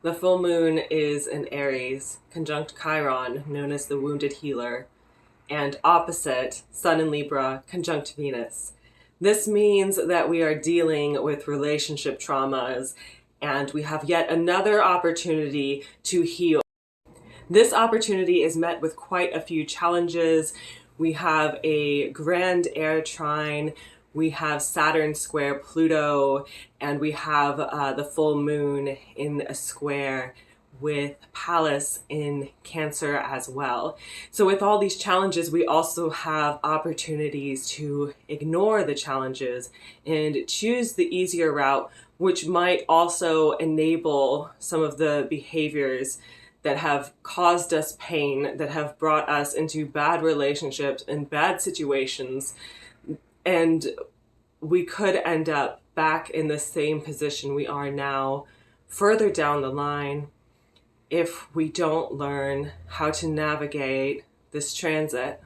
The full moon is in Aries, conjunct Chiron, known as the wounded healer, and opposite, Sun in Libra, conjunct Venus. This means that we are dealing with relationship traumas and we have yet another opportunity to heal. This opportunity is met with quite a few challenges. We have a grand air trine, we have Saturn square Pluto, and we have the full moon in a square with Pallas in Cancer as well. So with all these challenges, we also have opportunities to ignore the challenges and choose the easier route, which might also enable some of the behaviors that have caused us pain, that have brought us into bad relationships and bad situations. And we could end up back in the same position we are now, further down the line, if we don't learn how to navigate this transit.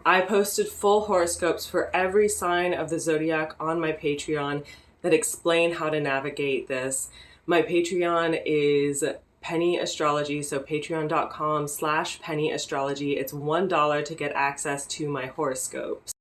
I posted full horoscopes for every sign of the zodiac on my Patreon that explain how to navigate this. My Patreon is Penny Astrology, so patreon.com/Penny Astrology. It's $1 to get access to my horoscopes.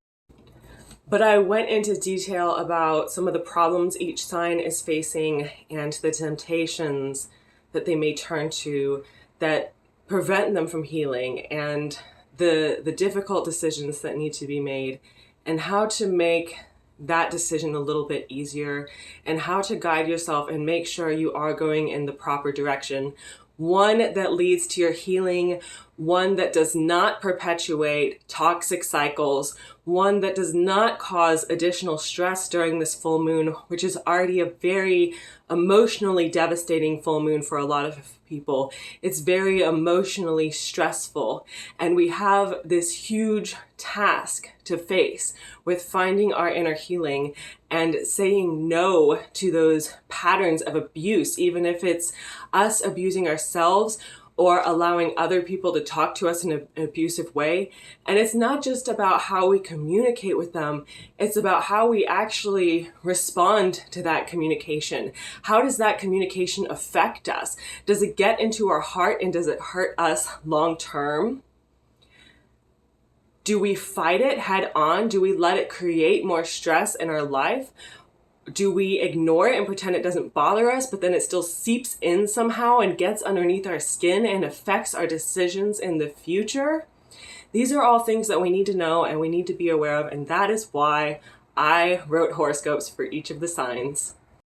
But I went into detail about some of the problems each sign is facing and the temptations that they may turn to that prevent them from healing, and the difficult decisions that need to be made, and how to make that decision a little bit easier, and how to guide yourself and make sure you are going in the proper direction. One that leads to your healing, one that does not perpetuate toxic cycles, one that does not cause additional stress during this full moon, which is already a very emotionally devastating full moon for a lot of people. It's very emotionally stressful, and we have this huge task to face with finding our inner healing and saying no to those patterns of abuse, even if it's us abusing ourselves or allowing other people to talk to us in an abusive way. And it's not just about how we communicate with them, it's about how we actually respond to that communication. How does that communication affect us? Does it get into our heart and does it hurt us long term? Do we fight it head on? Do we let it create more stress in our life? Do we ignore it and pretend it doesn't bother us, but then it still seeps in somehow and gets underneath our skin and affects our decisions in the future? These are all things that we need to know and we need to be aware of, and that is why I wrote horoscopes for each of the signs.